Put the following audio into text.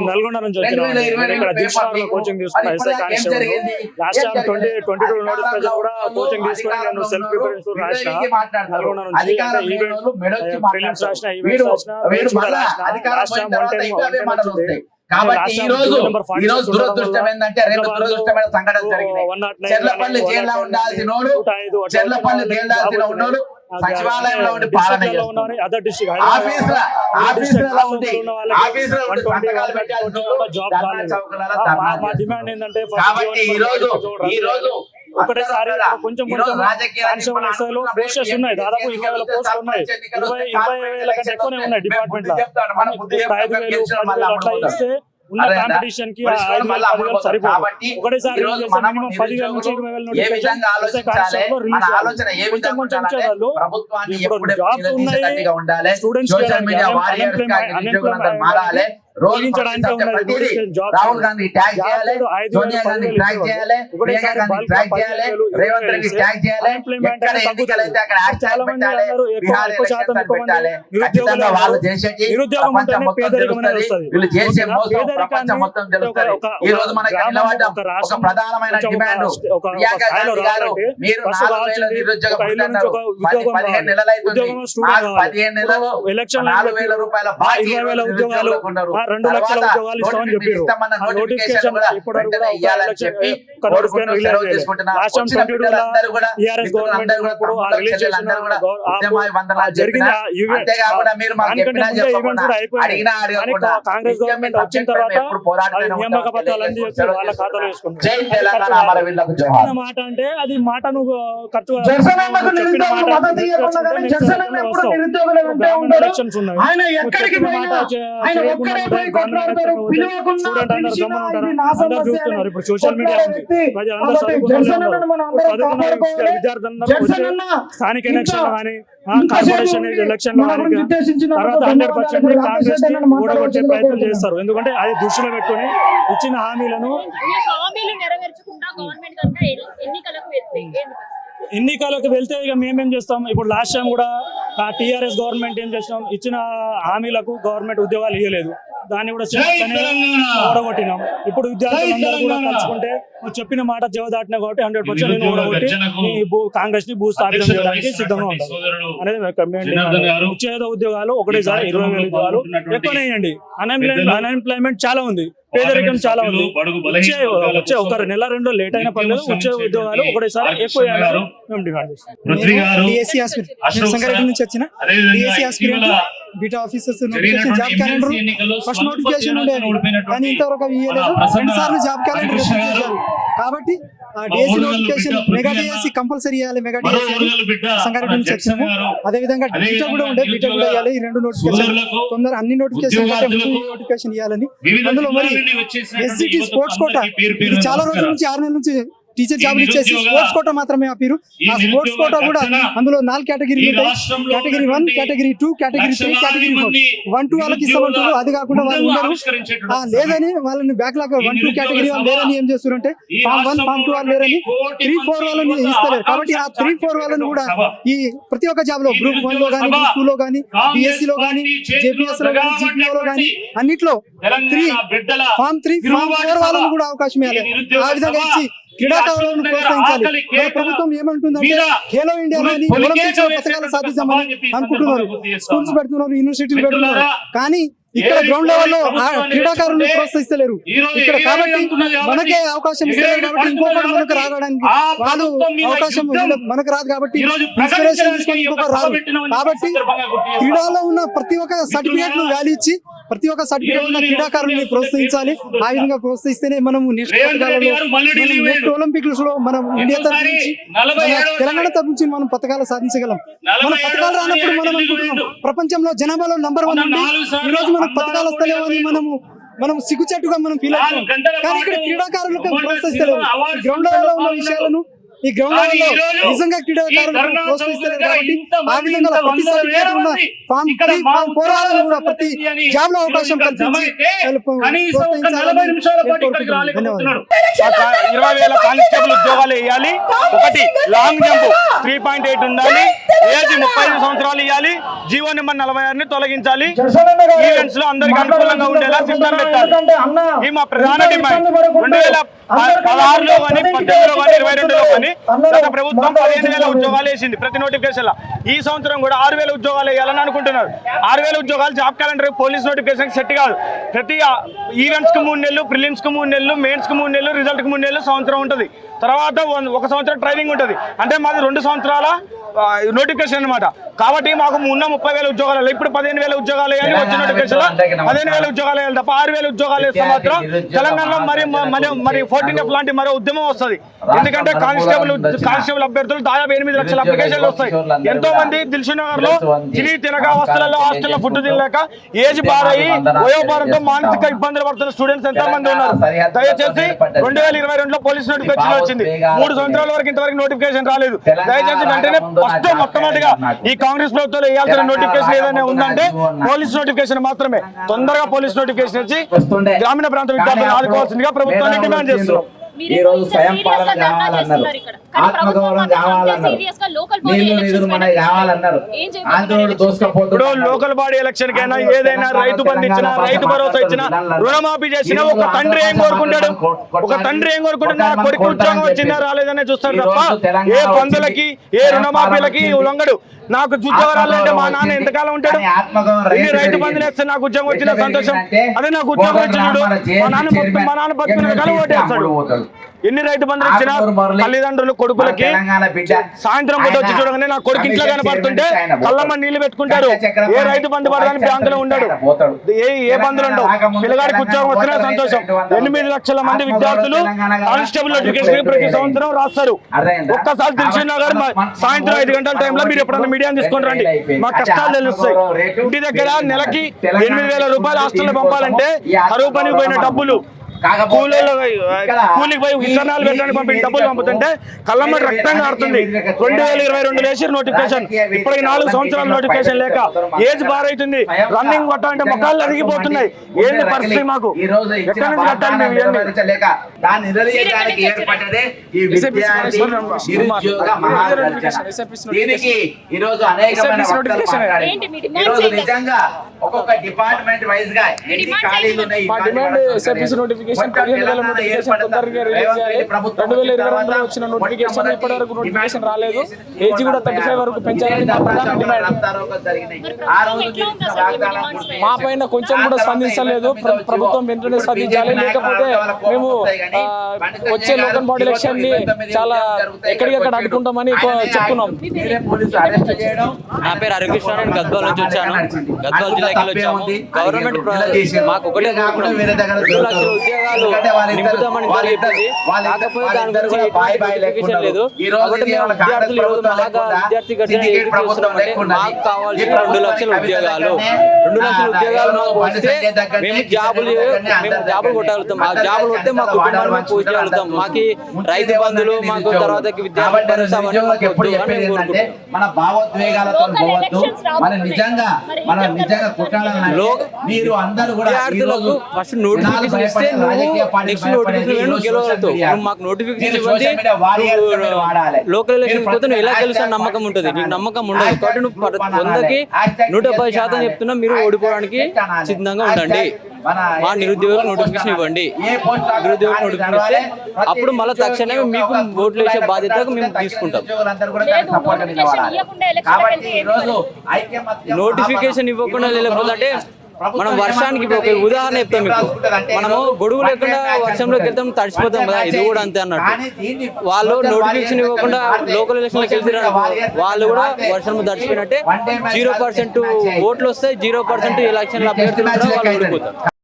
నల్గొండ నుంచి వచ్చిన ఇక్కడ దీక్ష కోచింగ్ తీసుకున్నా SI constable last time 2022 notification కూడా కోచింగ్ తీసుకుని నేను సెల్ఫ్ ప్రిపరేషన్ రాసిన నల్గొండ నుంచి ఈవెంట్ ప్రిలిమ్స్ రాసిన ఈవెంట్స్ రాసిన మెయిన్స్ కూడా రాసిన లాస్ట్ టైం 110 వచ్చింది. కాబట్టి ఈ రోజు దురదృష్టం ఏంటంటే రెండు దురదృష్టమైన సంఘటనలు జరిగినాయి. చెర్లపల్లి జైల్లో ఉండాల్సినోడు చెర్లపల్లి జైల్లో ఉన్నోడు సచివాలయంలో ఉండి పాలన డిమాండ్ ఏంటంటే ఒకటేసారి కొంచెం కానిస్టేబుల్ పోస్టర్స్ ఉన్నాయి, దాదాపు 20,000 పోస్టులు ఉన్నాయి, 20,000 కంటే ఎక్కువనే ఉన్నాయి డిపార్ట్మెంట్ లో. 5,000 10,000 అట్లా ఇస్తే ఉన్న కాంపిటీషన్ కి 5,000 సరిపోదు. ఒకటేసారి మినిమం 10,000 నుంచి 20,000 జాబ్స్ ఉన్నాయి, స్టూడెంట్స్ రాహుల్ గాంధీ ట్యాగ్ చేయాలి, సోనియా గాంధీ ట్యాగ్ చేయాలి, ప్రియాంక గాంధీ ట్యాగ్ చేయాలి, రేవంత్ రెడ్డి ట్యాగ్ చేయాలి, ఎక్కడ ఎన్నికలైతే అక్కడ హ్యాష్ పెట్టాలి, బిహార్ పెట్టాలి. ఖచ్చితంగా వాళ్ళు చేసేది ప్రపంచం మొత్తం తెలుస్తుంది, వీళ్ళు చేసే మోసం ప్రపంచం మొత్తం తెలుస్తుంది. ఈ రోజు మనకి నిలబడ్డం ఒక ప్రధానమైన డిమాండ్. ప్రియాంక గాంధీ గారు మీరు 4,000 నిరుద్యోగ 15 నెలలు అవుతుంది, 15 నెలలు 4,000 రూపాయల బాకీ 2 లక్షల ఉద్యోగాలు ఇస్తామని చెప్పారు. నోటిఫికేషన్ ఇప్పటివరకు చెప్పి కాంగ్రెస్ గవర్నమెంట్ వచ్చిన తర్వాత నియామక పత్రాలన్నీ వాళ్ళ ఖాతాలో వేసుకుంటారు. మాట అంటే అది మాటను ఎలక్షన్స్ ఉన్నాయి, చూస్తున్నారు. ఇప్పుడు సోషల్ మీడియా స్థానిక ఎలక్షన్ కానీ కార్పొరేషన్ ఎలక్షన్ తర్వాత 100% కాంగ్రెస్ ఓడగొట్టే ప్రయత్నం చేస్తారు. ఎందుకంటే అది దృష్టిలో పెట్టుకుని ఇచ్చిన హామీలను ఎన్నికలకు వెళ్తే ఇక మేమేం చేస్తాం. ఇప్పుడు లాస్ట్ టైం కూడా టీఆర్ఎస్ గవర్నమెంట్ ఏం చేసినాం, ఇచ్చిన హామీలకు గవర్నమెంట్ ఉద్యోగాలు ఇవ్వలేదు, దాన్ని కూడా ఓడగొట్టినాం. ఇప్పుడు విద్యార్థులందరూ కూడా కలుసుకుంటే చెప్పిన మాట జవదాటినా కాబట్టి 100% నేను ఓడగొట్టి కాంగ్రెస్ ని భూస్థాపితం చేయడానికి సిద్ధంగా ఉంటాను అనేది ఇచ్చేద ఉద్యోగాలు ఒకటేసారి 20,000 ఉద్యోగాలు ఎక్కువనేయండి. అన్ఎంప్లాయ్మెంట్ చాలా ఉంది, పేదరికం చాలా ఉంది. వచ్చే ఒక నెల 2 లేట్ అయిన పర్లేదు, వచ్చే ఉద్యోగాలు ఒకటేసారి ఎక్కువ మేము డిమాండ్ చేస్తాం. సంగారెడ్డి నుంచి వచ్చిన beta officers notification job calendar first notification ఉండే కానీ ఇంతవరకు ఇవ్వలేదు. 2 సార్లు జాబ్ క్యాలెండర్ చేశారు. కాబట్టి DSC notification mega DSC compulsory ఇవ్వాలి. మెగా డిఎస్సీ సంగారెడ్డి నుంచి వచ్చినాము. అదే విధంగా బీటా కూడా ఉండే, బీటా కూడా ఇవ్వాలి. ఈ 2 నోటిఫికేషన్ తొందర అన్ని నోటిఫికేషన్ నోటిఫికేషన్ ఇవ్వాలని. అందులో మరి ఎస్జిటి స్పోర్ట్స్ కోటా ఇది చాలా రోజుల నుంచి 6 నెలల నుంచి టీచర్ జాబ్ ఇచ్చేసి స్పోర్ట్స్ కోటా మాత్రమే ఆపిరు. ఆ స్పోర్ట్స్ కోటా కూడా అందులో 4 కేటగిరీలు ఉంటాయి. Category 1, category 2, category 3, category 4. 1, 2 వాళ్ళకి ఇస్తామంటారు. అది కాకుండా వాళ్ళు ఉన్నారు లేదని వాళ్ళని బ్యాక్లాగ్ 1, 2 కేటగిరీ వాళ్ళు లేదని ఏం చేస్తారంటే ఫామ్ 1, ఫామ్ 2 వాళ్ళు లేరని 3, 4 వాళ్ళని ఇస్తలేరు. కాబట్టి ఆ 3, 4 వాళ్ళని కూడా ఈ ప్రతి ఒక్క జాబ్ లో గ్రూప్ 1 లో కానీ, గ్రూప్ 2 లో కానీ, బిఎస్సీ లో కానీ, జేపీఎస్ లో కానీ, జీపీఓ లో కానీ అన్నిట్లో ఫామ్ 3, ఫామ్ 4 వాళ్ళని కూడా అవకాశం ఇవ్వాలి. ఆ విధంగా ఇచ్చి క్రీడాకారులను ప్రోత్సహించాలి. ప్రభుత్వం ఏమంటుందంటే ఖేలో ఇండియాలోని ఒలింపిక్స్ లో పథకాలు సాధించామని అనుకుంటున్నారు, స్కూల్స్ పెడుతున్నారు, యూనివర్సిటీలు పెడుతున్నారు. కానీ ఇక్కడ గ్రౌండ్ లెవెల్లో క్రీడాకారులను ప్రోత్సహిస్తలేరు ఇక్కడ. కాబట్టి మనకే అవకాశం ఇస్తారు కాబట్టి ఇంకొకటి మనకు రావడానికి వాళ్ళు అవకాశం మనకు రాదు. కాబట్టి ఇన్స్పిరేషన్ తీసుకొని ఇంకొకరు రాదు. కాబట్టి క్రీడలో ఉన్న ప్రతి ఒక్క సర్టిఫికేట్ ను వాల్యూ ఇచ్చి ప్రతి ఒక్క సర్టిఫికేట్ ఉన్న క్రీడాకారుల్ని ప్రోత్సహించాలి. ఆ విధంగా ప్రోత్సహిస్తేనే మనము నెక్స్ట్ ఒలింపిక్స్ లో మనం ఇండియా తరఫు నుంచి తెలంగాణ తరఫు నుంచి మనం పథకాలు సాధించగలం. మన పథకాలు రానప్పుడు మనం అనుకుంటున్నాం ప్రపంచంలో జనాభాలో నంబర్ 1 ఉండి ఈ రోజు మనకు పథకాలు వస్తలేవని మనం సిగ్గుచెట్టుగా మనం ఫీల్ అవుతున్నాం. కానీ ఇక్కడ క్రీడాకారులకు ప్రోత్సహిస్తలేవు. గ్రౌండ్ లెవెల్లో ఉన్న విషయాలను ఈ గ్రౌండ్ లెవెల్లో నిజంగా క్రీడాకారులకు ప్రోత్సహిస్తలేరు. కాబట్టి ఆ విధంగా ప్రతి సర్టిఫికేట్ ఉన్న ఫామ్ 3, ఫామ్ 4 వాళ్ళని కూడా ప్రతి జాబ్ లో అవకాశం కల్పించి 20,000 కానిస్టేబుల్ ఉద్యోగాలు వేయాలి. ఒకటి లాంగ్ జంప్ 3.8 ఉండాలి, ఏజ్ 35 సంవత్సరాలు ఇవ్వాలి. జీవో నెంబర్ 46ని తొలగించాలి. ఈవెంట్స్ లో అందరికి అనుకూలంగా ఉండేలా సిస్టమ్ పెట్టాలి. ఈ మా ప్రధాన డిమాండ్. 2016లో కానీ 18లో కానీ 22లో కానీ గత ప్రభుత్వం 15,000 ఉద్యోగాలు వేసింది ప్రతి నోటిఫికేషన్. ఈ సంవత్సరం కూడా 6,000 ఉద్యోగాలు వేయాలని అనుకుంటున్నారు. 6,000 ఉద్యోగాలు job calendar police notification set కాదు. ప్రతి ఈవెంట్స్ కు 3 నెలలు, ప్రిలిమ్స్ కు 3 నెలలు, మెయిన్స్ కు 3 నెలలు, రిజల్ట్ కు 3 నెలలు, సంవత్సరం ఉంటుంది. తర్వాత 1 సంవత్సరం ట్రైనింగ్ ఉంటుంది. అంటే మాది 2 సంవత్సరాల నోటిఫికేషన్ అనమాట. కాబట్టి మాకు ఉన్న 30,000 ఉద్యోగాలు ఇప్పుడు 15,000 ఉద్యోగాలు వేయాలి. వచ్చే నోటిఫికేషన్ 15,000 ఉద్యోగాలు వేయాలి తప్ప 6,000 ఉద్యోగాలు వేస్తే మాత్రం తెలంగాణలో మరి 14F లాంటి మరో ఉద్యమం వస్తుంది. ఎందుకంటే కానిస్టేబుల్ అభ్యర్థులు దాదాపు 8 లక్షల అప్లికేషన్లు వస్తాయి. ఎంతో మంది దిల్సుఖ్ నగర్ లో తిని తినక వస్తువులలో హాస్టల్లో ఫుడ్ తినలేక ఏజ్ బారయ్యి వయోభారంతో మానసిక ఇబ్బందులు పడుతున్న స్టూడెంట్స్ ఎంతో మంది ఉన్నారు. దయచేసి 2022లో పోలీస్ నోటిఫికేషన్ వచ్చింది. 3 సంవత్సరాల వరకు ఇంతవరకు నోటిఫికేషన్ రాలేదు. దయచేసి వెంటనే ఫస్ట్ మొట్టమొదటిగా ఈ కాంగ్రెస్ ప్రభుత్వంలో వేయాల్సిన నోటిఫికేషన్ ఏదైనా ఉందంటే పోలీస్ నోటిఫికేషన్ మాత్రమే. తొందరగా పోలీస్ నోటిఫికేషన్ ఇచ్చి గ్రామీణ ప్రాంత విద్యార్థులను ఆదుకోవాల్సిందిగా ప్రభుత్వాన్ని డిమాండ్ చేస్తున్నాం. ఈ రోజు స్వయం పాలన కావాలన్నారు, ఆత్మగౌరవం కావాలన్నారు, నీళ్లు నిధులు మనకి కావాలన్నారు. ఆందోళన దోసుకపోతున్నారు. ఇప్పుడు లోకల్ బాడీ ఎలక్షన్ కైనా ఏదైనా రైతు బంధు ఇచ్చినా, రైతు భరోసా ఇచ్చినా, రుణమాఫీ చేసినా ఒక తండ్రి ఏం కోరుకుంటాడు? ఒక తండ్రి ఏం కోరుకుంటాడు? నా కొడుకు ఉద్యోగం వచ్చిందా రాలేదనే చూస్తాడు తప్ప ఏ బంధులకి ఏ రుణమాఫీలకి లొంగడు. నాకు ఉద్యోగం రాలంటే మా నాన్న ఎంతకాలం ఉంటాడు? ఎన్ని రైతు బంధులు వేస్తే నాకు ఉద్యోగం వచ్చిన సంతోషం. అదే నాకు ఉద్యోగం వచ్చినాడు మా నాన్న బతుకున్న కాలం ఓటేస్తాడు. ఎన్ని రైతు బంధులు ఇచ్చినా తల్లిదండ్రులు కొడుకులకి సాయంత్రం పూట వచ్చి చూడగానే నా కొడుకు ఇంట్లో కనపడుతుంటే కళ్ళమ్మ నీళ్లు పెట్టుకుంటారు. ఏ రైతు బంధు పడదని బ్యాంకులో ఉండడు. ఏ బంధులు ఉండవు. పిల్లగాడికి ఉద్యోగం వచ్చినా సంతోషం. 8 లక్షల మంది విద్యార్థులు కానిస్టేబుల్ నోటిఫికేషన్ ప్రతి సంవత్సరం రాస్తారు. ఒక్కసారి దిల్సుఖ్ నగర్ సాయంత్రం 5 గంటల టైంలో మీరు ఎప్పుడన్నా మీడియాని తీసుకొని రండి. మా కష్టాలు తెలుస్తాయి. ఇంటి దగ్గర నెలకి 8,000 రూపాయలు హాస్టల్లో పంపాలంటే కరువు పనికి పోయిన డబ్బులు, కూలికి పోయి విత్తనాలు పెట్టడానికి పంపిన డబ్బులు పంపుతుంటే కళ్ళమ్మ రక్తంగా ఆడుతుంది. 2022 వేసి నోటిఫికేషన్ ఇప్పటికి 4 సంవత్సరాల నోటిఫికేషన్ లేక ఏజ్ బారైతుంది. రన్నింగ్ కొట్టాలంటే మొక్కలు అరిగిపోతున్నాయి. ఏంటి పరిస్థితి? మాకు ఎక్కడి నుంచి కట్టాలి మేము ఇవన్నీ? నిజంగా ఒక్కొక్క డిపార్ట్మెంట్ వైజ్ గా ఎన్ని ఖాళీలు ఉన్నాయి? 15,000 నోటిఫికేషన్ తొందరగా రిలీజ్ చేయాలి. 2022లో వచ్చిన నోటిఫికేషన్ ఇప్పటివరకు నోటిఫికేషన్ రాలేదు. ఏజ్ కూడా 35 వరకు పెంచాలని మా ప్రధాన డిమాండ్. మా పైన కొంచెం కూడా స్పందించలేదు. ప్రభుత్వం వెంటనే స్పందించాలి. లేకపోతే మేము వచ్చే లోకల్ బాడీ ఎలక్షన్ ని చాలా ఎక్కడికక్కడ అడ్డుకుంటామని చెప్తున్నాం. నా పేరు హరికృష్ణ, నేను గద్వాల్ నుంచి వచ్చాను. గద్వాల్ జిల్లాకి వచ్చాము. గవర్నమెంట్ మాకు ఒకటే 2 లక్షల ఉద్యోగాలు నింపుతామని చెప్పింది. కాకపోతే దాని గురించి నోటిఫికేషన్ లేదు. కాబట్టి మేము విద్యార్థులు విద్యార్థి చూస్తున్నామంటే మాకు కావాల్సిన 2 లక్షల ఉద్యోగాలు. 2 లక్షల ఉద్యోగాలు మాకు వస్తే మేము జాబులు కొట్టగలుగుతాం. ఆ జాబులు వస్తే మా కుటుంబాన్ని పోషించగలుగుతాం. మాకు రైతు బంధులు, మాకు తర్వాత మన భావోద్వేగాలతో పోవద్దు. నిజంగా మీరు అందరూ కూడా ఫస్ట్ నోటిఫికేషన్ ఇస్తే నెక్స్ట్ నోటిఫికేషన్ గెలవగలుగుతావు. మాకు నోటిఫికేషన్ ఇవ్వండి. లోకల్ ఎలక్షన్ పోతే నువ్వు ఎలా గెలుస్తా నమ్మకం ఉంటుంది. నీకు నమ్మకం ఉండదు. కాబట్టి నువ్వు 100కి 110% చెప్తున్నా మీరు ఓడిపోవడానికి సిద్ధంగా ఉండండి. మా నిరుద్యోగులకు నోటిఫికేషన్ ఇవ్వండి. నిరుద్యోగులకు నోటిఫికేషన్ ఇస్తే అప్పుడు మళ్ళీ తక్షణమే మీకు ఓట్లు వేసే బాధ్యత మేము తీసుకుంటాం. నోటిఫికేషన్ ఇవ్వకుండా లేకపోతే మనం వర్షానికి ఒక ఉదాహరణ చెప్తాం మీకు. మనము గొడుగు లేకుండా వర్షంలోకి వెళ్తాం, తడిసిపోతాం కదా. ఇది కూడా అంతే అన్నట్టు. వాళ్ళు నోటిఫికేషన్ ఇవ్వకుండా లోకల్ ఎలక్షన్లోకి వెళ్తారు. వాళ్ళు కూడా వర్షం తడిసిపోయినట్టే. 0% ఓట్లు వస్తాయి. 0% ఎలక్షన్ల అభ్యర్థులు కూడా వాళ్ళు ఓడిపోతారు.